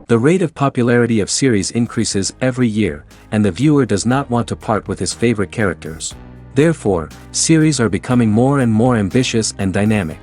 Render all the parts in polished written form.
The rate of popularity of series increases every year, and the viewer does not want to part with his favorite characters. Therefore, series are becoming more and more ambitious and dynamic.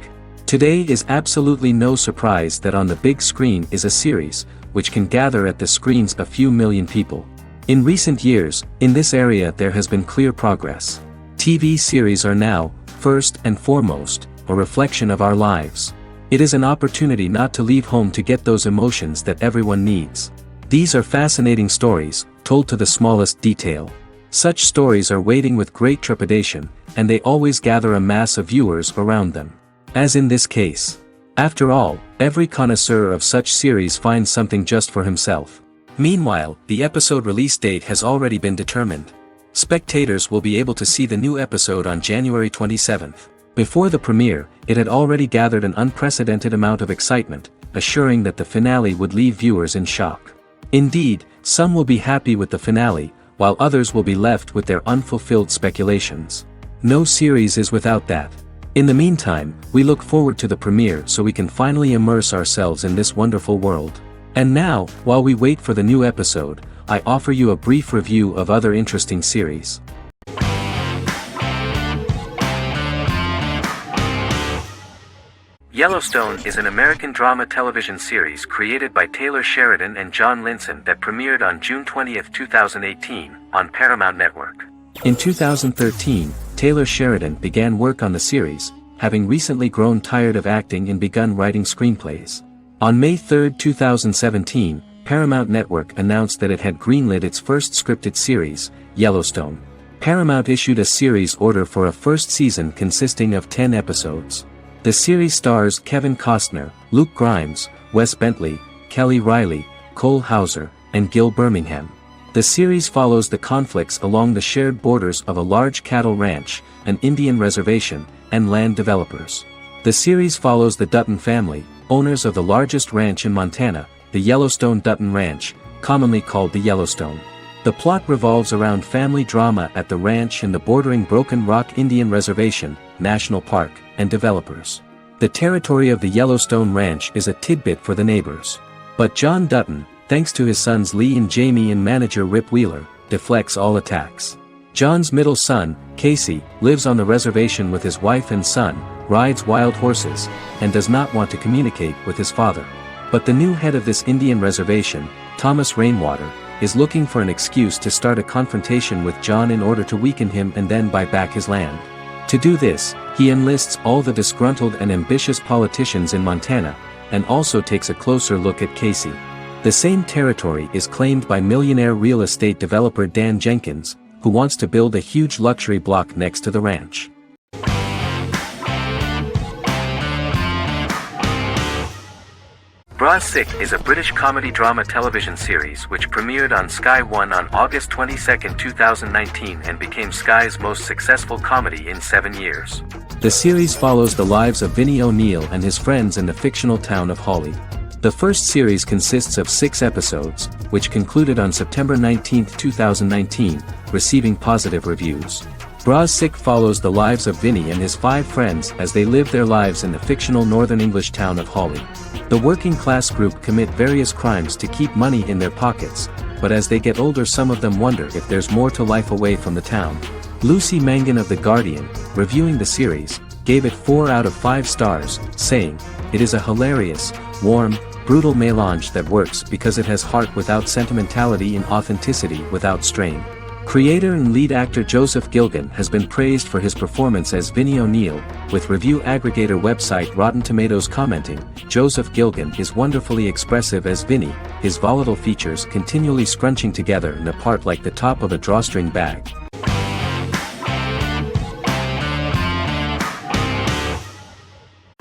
Today is absolutely no surprise that on the big screen is a series, which can gather at the screens a few million people. In recent years, in this area there has been clear progress. TV series are now, first and foremost, a reflection of our lives. It is an opportunity not to leave home to get those emotions that everyone needs. These are fascinating stories, told to the smallest detail. Such stories are waiting with great trepidation, and they always gather a mass of viewers around them. As in this case. After all, every connoisseur of such series finds something just for himself. Meanwhile, the episode release date has already been determined. Spectators will be able to see the new episode on January 27th. Before the premiere, it had already gathered an unprecedented amount of excitement, assuring that the finale would leave viewers in shock. Indeed, some will be happy with the finale, while others will be left with their unfulfilled speculations. No series is without that. In the meantime, we look forward to the premiere so we can finally immerse ourselves in this wonderful world. And now, while we wait for the new episode, I offer you a brief review of other interesting series. Yellowstone is an American drama television series created by Taylor Sheridan and John Linson that premiered on June 20, 2018, on Paramount Network. In 2013, Taylor Sheridan began work on the series, having recently grown tired of acting and begun writing screenplays. On May 3, 2017, Paramount Network announced that it had greenlit its first scripted series, Yellowstone. Paramount issued a series order for a first season consisting of 10 episodes. The series stars Kevin Costner, Luke Grimes, Wes Bentley, Kelly Riley, Cole Hauser, and Gil Birmingham. The series follows the conflicts along the shared borders of a large cattle ranch, an Indian reservation, and land developers. The series follows the Dutton family, owners of the largest ranch in Montana, the Yellowstone Dutton Ranch, commonly called the Yellowstone. The plot revolves around family drama at the ranch and the bordering Broken Rock Indian Reservation, National Park, and developers. The territory of the Yellowstone Ranch is a tidbit for the neighbors. But John Dutton, thanks to his sons Lee and Jamie and manager Rip Wheeler, deflects all attacks. John's middle son, Casey, lives on the reservation with his wife and son, rides wild horses, and does not want to communicate with his father. But the new head of this Indian reservation, Thomas Rainwater, is looking for an excuse to start a confrontation with John in order to weaken him and then buy back his land. To do this, he enlists all the disgruntled and ambitious politicians in Montana, and also takes a closer look at Casey. The same territory is claimed by millionaire real estate developer Dan Jenkins, who wants to build a huge luxury block next to the ranch. Bra Sick is a British comedy drama television series which premiered on Sky One on August 22, 2019 and became Sky's most successful comedy in 7 years. The series follows the lives of Vinnie O'Neill and his friends in the fictional town of Hawley. The first series consists of 6 episodes, which concluded on September 19, 2019, receiving positive reviews. Bra Sick follows the lives of Vinnie and his 5 friends as they live their lives in the fictional Northern English town of Hawley. The working class group commit various crimes to keep money in their pockets, but as they get older some of them wonder if there's more to life away from the town. Lucy Mangan of The Guardian, reviewing the series, gave it 4 out of 5 stars, saying, "It is a hilarious, warm, brutal melange that works because it has heart without sentimentality and authenticity without strain." Creator and lead actor Joseph Gilgun has been praised for his performance as Vinnie O'Neill, with review aggregator website Rotten Tomatoes commenting, "Joseph Gilgun is wonderfully expressive as Vinnie, his volatile features continually scrunching together and apart like the top of a drawstring bag."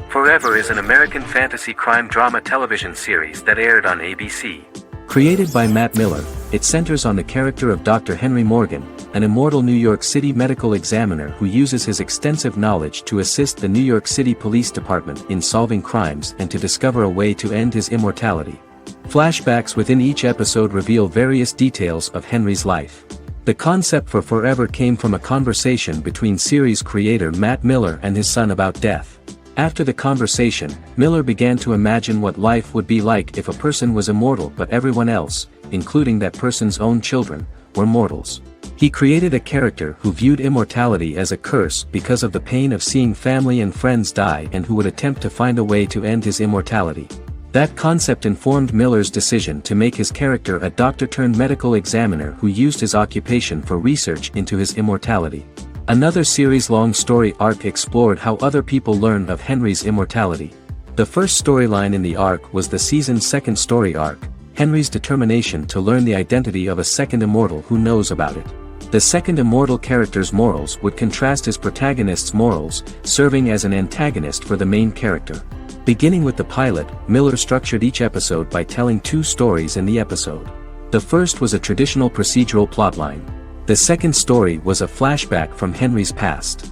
Forever is an American fantasy crime drama television series that aired on ABC. Created by Matt Miller, it centers on the character of Dr. Henry Morgan, an immortal New York City medical examiner who uses his extensive knowledge to assist the New York City Police Department in solving crimes and to discover a way to end his immortality. Flashbacks within each episode reveal various details of Henry's life. The concept for Forever came from a conversation between series creator Matt Miller and his son about death. After the conversation, Miller began to imagine what life would be like if a person was immortal but everyone else, including that person's own children, were mortals. He created a character who viewed immortality as a curse because of the pain of seeing family and friends die and who would attempt to find a way to end his immortality. That concept informed Miller's decision to make his character a doctor-turned-medical examiner who used his occupation for research into his immortality. Another series-long story arc explored how other people learn of Henry's immortality. The first storyline in the arc was the season's second story arc, Henry's determination to learn the identity of a second immortal who knows about it. The second immortal character's morals would contrast his protagonist's morals, serving as an antagonist for the main character. Beginning with the pilot, Miller structured each episode by telling two stories in the episode. The first was a traditional procedural plotline. The second story was a flashback from Henry's past.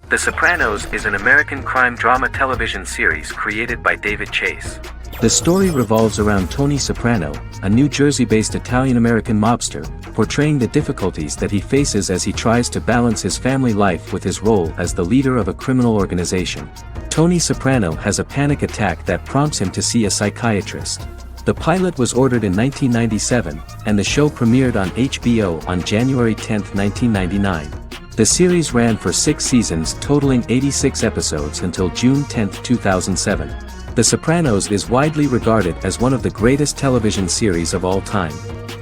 The Sopranos is an American crime drama television series created by David Chase. The story revolves around Tony Soprano, a New Jersey-based Italian-American mobster, portraying the difficulties that he faces as he tries to balance his family life with his role as the leader of a criminal organization. Tony Soprano has a panic attack that prompts him to see a psychiatrist. The pilot was ordered in 1997, and the show premiered on HBO on January 10, 1999. The series ran for 6 seasons totaling 86 episodes until June 10, 2007. The Sopranos is widely regarded as one of the greatest television series of all time.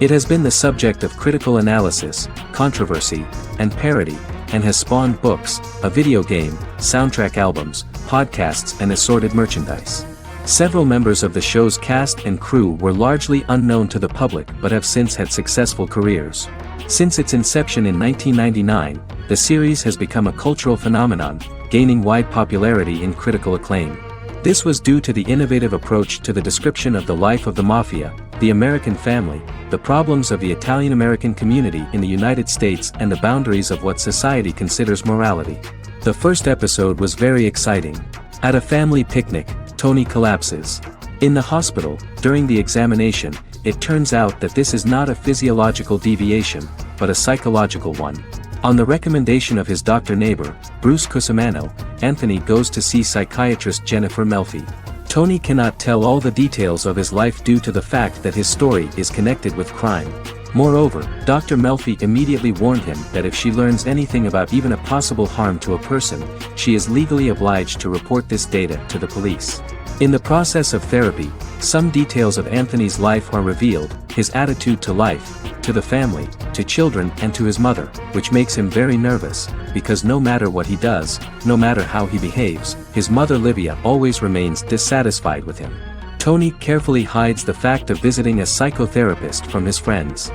It has been the subject of critical analysis, controversy, and parody, and has spawned books, a video game, soundtrack albums, podcasts and assorted merchandise. Several members of the show's cast and crew were largely unknown to the public but have since had successful careers. Since its inception in 1999, the series has become a cultural phenomenon, gaining wide popularity and critical acclaim. This was due to the innovative approach to the description of the life of the mafia, the American family, the problems of the Italian-American community in the United States and the boundaries of what society considers morality. The first episode was very exciting. At a family picnic, Tony collapses. In the hospital, during the examination, it turns out that this is not a physiological deviation, but a psychological one. On the recommendation of his doctor neighbor, Bruce Cusimano, Anthony goes to see psychiatrist Jennifer Melfi. Tony cannot tell all the details of his life due to the fact that his story is connected with crime. Moreover, Dr. Melfi immediately warned him that if she learns anything about even a possible harm to a person, she is legally obliged to report this data to the police. In the process of therapy, some details of Anthony's life are revealed, his attitude to life, to the family, to children and to his mother, which makes him very nervous, because no matter what he does, no matter how he behaves, his mother Livia always remains dissatisfied with him. Tony carefully hides the fact of visiting a psychotherapist from his friends.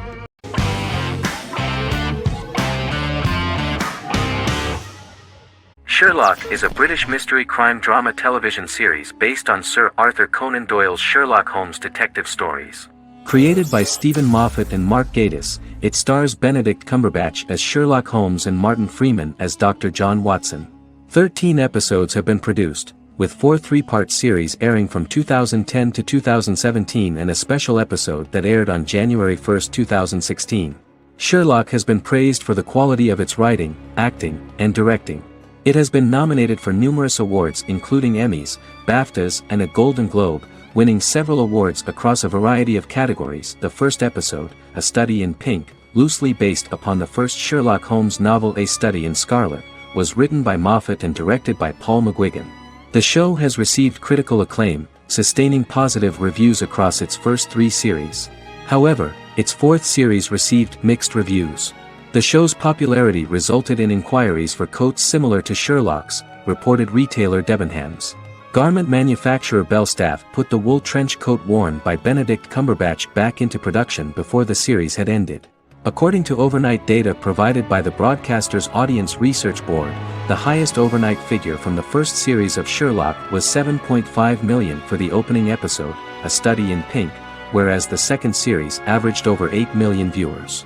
Sherlock is a British mystery crime drama television series based on Sir Arthur Conan Doyle's Sherlock Holmes detective stories. Created by Stephen Moffat and Mark Gatiss, it stars Benedict Cumberbatch as Sherlock Holmes and Martin Freeman as Dr. John Watson. 13 episodes have been produced, with 4 3-part series airing from 2010 to 2017 and a special episode that aired on January 1, 2016. Sherlock has been praised for the quality of its writing, acting, and directing. It has been nominated for numerous awards including Emmys, BAFTAs and a Golden Globe, winning several awards across a variety of categories. The first episode, A Study in Pink, loosely based upon the first Sherlock Holmes novel A Study in Scarlet, was written by Moffat and directed by Paul McGuigan. The show has received critical acclaim, sustaining positive reviews across its first 3 series. However, its 4th series received mixed reviews. The show's popularity resulted in inquiries for coats similar to Sherlock's, reported retailer Debenhams. Garment manufacturer Belstaff put the wool trench coat worn by Benedict Cumberbatch back into production before the series had ended. According to overnight data provided by the broadcaster's Audience Research Board, the highest overnight figure from the first series of Sherlock was 7.5 million for the opening episode, A Study in Pink, whereas the second series averaged over 8 million viewers.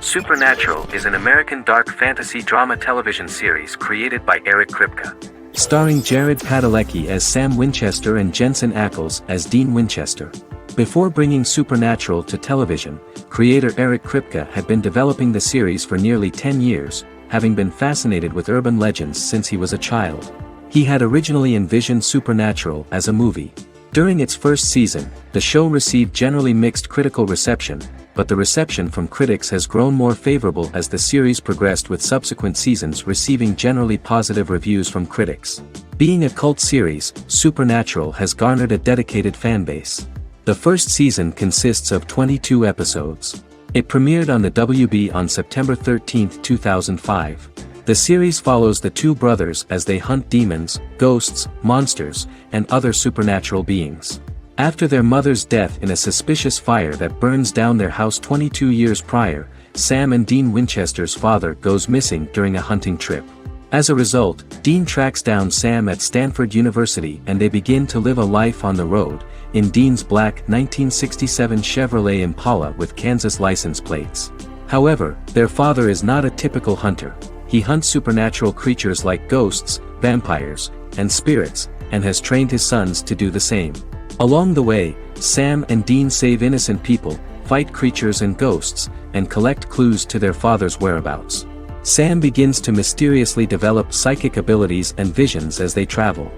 Supernatural is an American dark fantasy drama television series created by Eric Kripke. Starring Jared Padalecki as Sam Winchester and Jensen Ackles as Dean Winchester. Before bringing Supernatural to television, creator Eric Kripke had been developing the series for nearly 10 years, having been fascinated with urban legends since he was a child. He had originally envisioned Supernatural as a movie. During its first season, the show received generally mixed critical reception, but the reception from critics has grown more favorable as the series progressed, with subsequent seasons receiving generally positive reviews from critics. Being a cult series, Supernatural has garnered a dedicated fanbase. The first season consists of 22 episodes. It premiered on the WB on September 13, 2005. The series follows the two brothers as they hunt demons, ghosts, monsters, and other supernatural beings. After their mother's death in a suspicious fire that burns down their house 22 years prior, Sam and Dean Winchester's father goes missing during a hunting trip. As a result, Dean tracks down Sam at Stanford University and they begin to live a life on the road, in Dean's black 1967 Chevrolet Impala with Kansas license plates. However, their father is not a typical hunter. He hunts supernatural creatures like ghosts, vampires, and spirits, and has trained his sons to do the same. Along the way, Sam and Dean save innocent people, fight creatures and ghosts, and collect clues to their father's whereabouts. Sam begins to mysteriously develop psychic abilities and visions as they travel.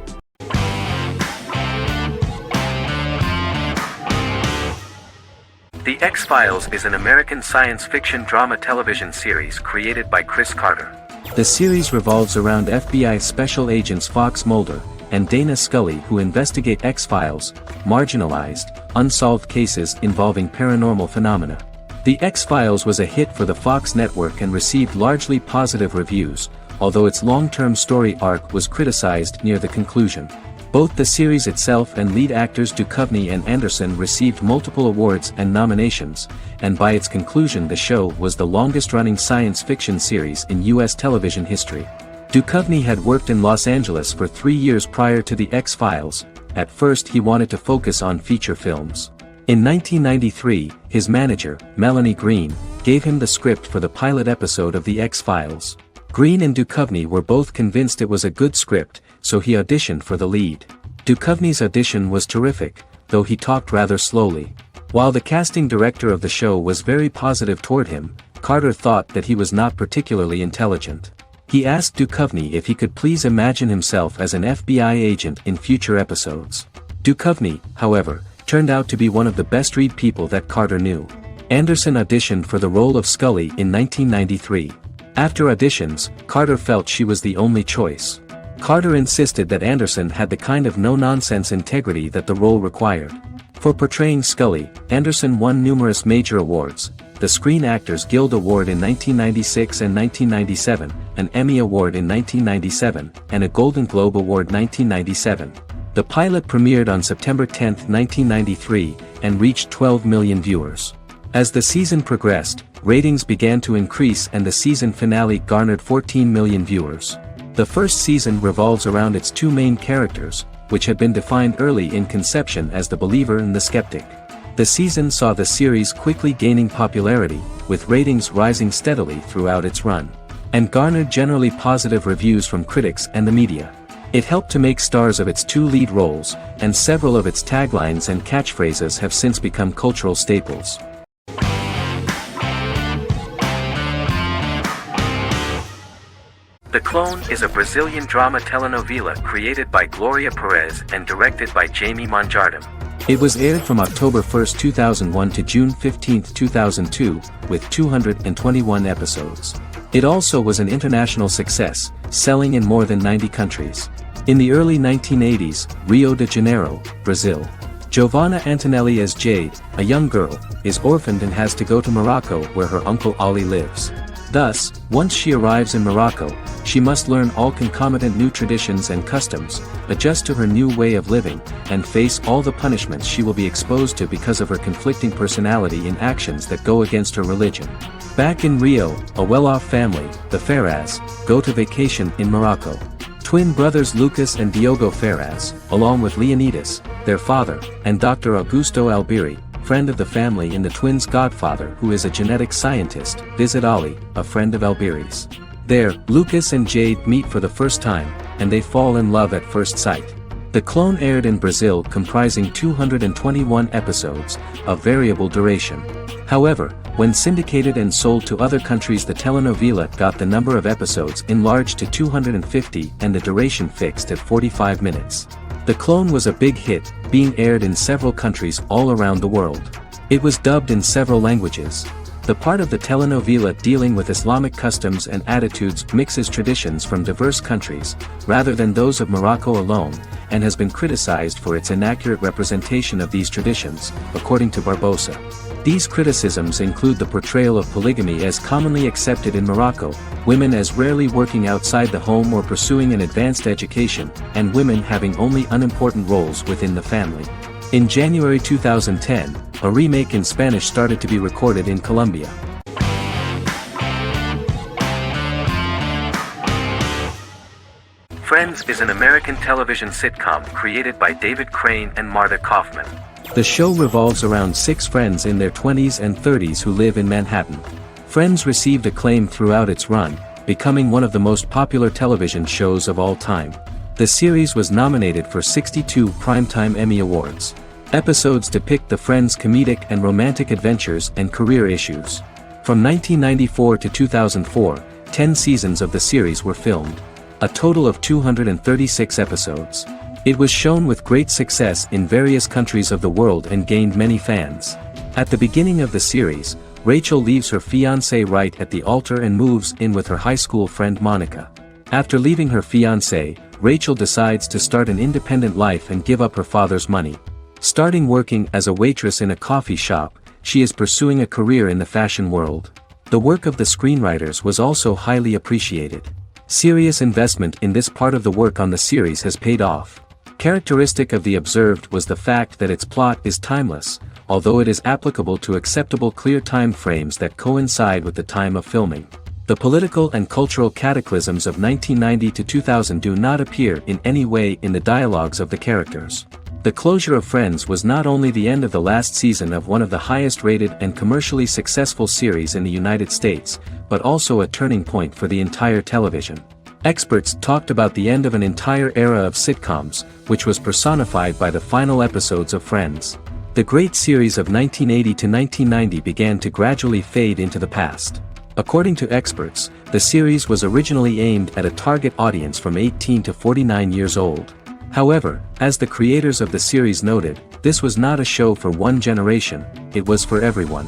The X-Files is an American science fiction drama television series created by Chris Carter. The series revolves around FBI Special Agents Fox Mulder and Dana Scully, who investigate X-Files, marginalized, unsolved cases involving paranormal phenomena. The X-Files was a hit for the Fox network and received largely positive reviews, although its long-term story arc was criticized near the conclusion. Both the series itself and lead actors Duchovny and Anderson received multiple awards and nominations, and by its conclusion the show was the longest-running science fiction series in U.S. television history. Duchovny had worked in Los Angeles for 3 years prior to The X-Files. At first he wanted to focus on feature films. In 1993, his manager, Melanie Green, gave him the script for the pilot episode of The X-Files. Green and Duchovny were both convinced it was a good script, so he auditioned for the lead. Duchovny's audition was terrific, though he talked rather slowly. While the casting director of the show was very positive toward him, Carter thought that he was not particularly intelligent. He asked Duchovny if he could please imagine himself as an FBI agent in future episodes. Duchovny, however, turned out to be one of the best-read people that Carter knew. Anderson auditioned for the role of Scully in 1993. After auditions, Carter felt she was the only choice. Carter insisted that Anderson had the kind of no-nonsense integrity that the role required. For portraying Scully, Anderson won numerous major awards, the Screen Actors Guild Award in 1996 and 1997, an Emmy Award in 1997, and a Golden Globe Award 1997. The pilot premiered on September 10, 1993, and reached 12 million viewers. As the season progressed, ratings began to increase and the season finale garnered 14 million viewers. The first season revolves around its two main characters, which had been defined early in conception as the believer and the skeptic. The season saw the series quickly gaining popularity, with ratings rising steadily throughout its run, and garnered generally positive reviews from critics and the media. It helped to make stars of its two lead roles, and several of its taglines and catchphrases have since become cultural staples. The Clone is a Brazilian drama telenovela created by Gloria Perez and directed by Jamie Monjardim. It was aired from October 1, 2001 to June 15, 2002, with 221 episodes. It also was an international success, selling in more than 90 countries. In the early 1980s, Rio de Janeiro, Brazil. Giovanna Antonelli as Jade, a young girl, is orphaned and has to go to Morocco where her uncle Ali lives. Thus, once she arrives in Morocco, she must learn all concomitant new traditions and customs, adjust to her new way of living, and face all the punishments she will be exposed to because of her conflicting personality in actions that go against her religion. Back in Rio, a well-off family, the Ferraz, go to vacation in Morocco. Twin brothers Lucas and Diogo Ferraz, along with Leonidas, their father, and Dr. Augusto Albiri, friend of the family and the twins' godfather who is a genetic scientist, visit Ali, a friend of Albiri's. There, Lucas and Jade meet for the first time, and they fall in love at first sight. The clone aired in Brazil comprising 221 episodes, of variable duration. However, when syndicated and sold to other countries, the telenovela got the number of episodes enlarged to 250 and the duration fixed at 45 minutes. The clone was a big hit, being aired in several countries all around the world. It was dubbed in several languages. The part of the telenovela dealing with Islamic customs and attitudes mixes traditions from diverse countries, rather than those of Morocco alone, and has been criticized for its inaccurate representation of these traditions, according to Barbosa. These criticisms include the portrayal of polygamy as commonly accepted in Morocco, women as rarely working outside the home or pursuing an advanced education, and women having only unimportant roles within the family. In January 2010, a remake in Spanish started to be recorded in Colombia. Friends is an American television sitcom created by David Crane and Martha Kaufman. The show revolves around 6 friends in their 20s and 30s who live in Manhattan. Friends received acclaim throughout its run, becoming one of the most popular television shows of all time. The series was nominated for 62 Primetime Emmy Awards. Episodes depict the friends' comedic and romantic adventures and career issues. From 1994 to 2004, 10 seasons of the series were filmed. A total of 236 episodes. It was shown with great success in various countries of the world and gained many fans. At the beginning of the series, Rachel leaves her fiancé right at the altar and moves in with her high school friend Monica. After leaving her fiancé, Rachel decides to start an independent life and give up her father's money. Starting working as a waitress in a coffee shop, she is pursuing a career in the fashion world. The work of the screenwriters was also highly appreciated. Serious investment in this part of the work on the series has paid off. Characteristic of The Observed was the fact that its plot is timeless, although it is applicable to acceptable clear time frames that coincide with the time of filming. The political and cultural cataclysms of 1990 to 2000 do not appear in any way in the dialogues of the characters. The closure of Friends was not only the end of the last season of one of the highest-rated and commercially successful series in the United States, but also a turning point for the entire television. Experts talked about the end of an entire era of sitcoms, which was personified by the final episodes of Friends. The great series of 1980 to 1990 began to gradually fade into the past. According to experts, the series was originally aimed at a target audience from 18 to 49 years old. However, as the creators of the series noted, this was not a show for one generation, it was for everyone.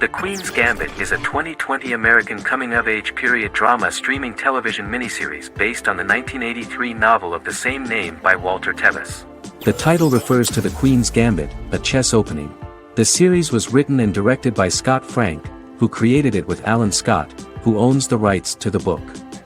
The Queen's Gambit is a 2020 American coming-of-age period drama streaming television miniseries based on the 1983 novel of the same name by Walter Tevis. The title refers to the Queen's Gambit, a chess opening. The series was written and directed by Scott Frank, who created it with Alan Scott, who owns the rights to the book.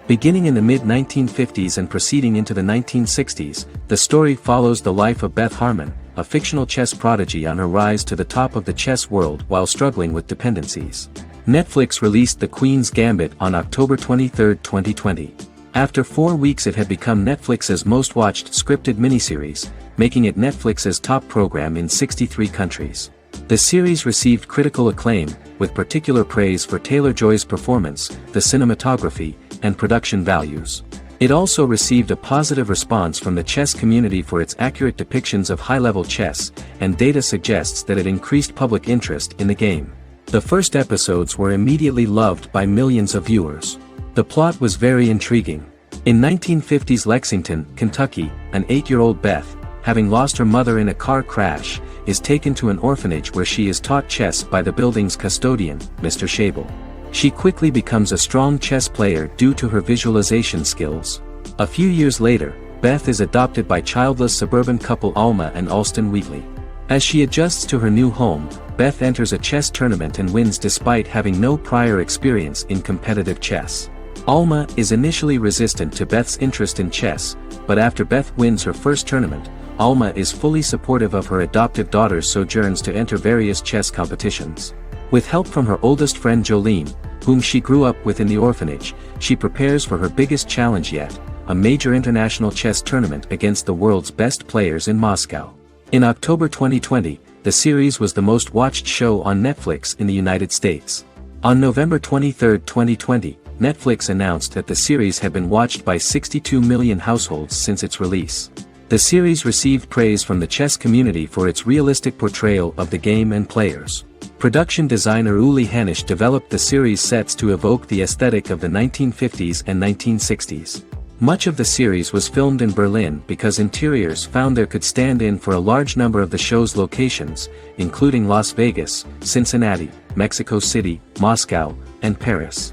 Beginning in the mid-1950s and proceeding into the 1960s, the story follows the life of Beth Harmon, a fictional chess prodigy on her rise to the top of the chess world while struggling with dependencies. Netflix released The Queen's Gambit on October 23, 2020. After 4 weeks it had become Netflix's most-watched scripted miniseries, making it Netflix's top program in 63 countries. The series received critical acclaim, with particular praise for Taylor-Joy's performance, the cinematography, and production values. It also received a positive response from the chess community for its accurate depictions of high-level chess, and data suggests that it increased public interest in the game. The first episodes were immediately loved by millions of viewers. The plot was very intriguing. In 1950s Lexington, Kentucky, an 8-year-old Beth, having lost her mother in a car crash, is taken to an orphanage where she is taught chess by the building's custodian, Mr. Schabel. She quickly becomes a strong chess player due to her visualization skills. A few years later, Beth is adopted by childless suburban couple Alma and Alston Wheatley. As she adjusts to her new home, Beth enters a chess tournament and wins despite having no prior experience in competitive chess. Alma is initially resistant to Beth's interest in chess, but after Beth wins her first tournament, Alma is fully supportive of her adoptive daughter's sojourns to enter various chess competitions. With help from her oldest friend Jolene, whom she grew up with in the orphanage, she prepares for her biggest challenge yet, a major international chess tournament against the world's best players in Moscow. In October 2020, the series was the most watched show on Netflix in the United States. On November 23, 2020, Netflix announced that the series had been watched by 62 million households since its release. The series received praise from the chess community for its realistic portrayal of the game and players. Production designer Uli Hanisch developed the series' sets to evoke the aesthetic of the 1950s and 1960s. Much of the series was filmed in Berlin because interiors found there could stand in for a large number of the show's locations, including Las Vegas, Cincinnati, Mexico City, Moscow, and Paris.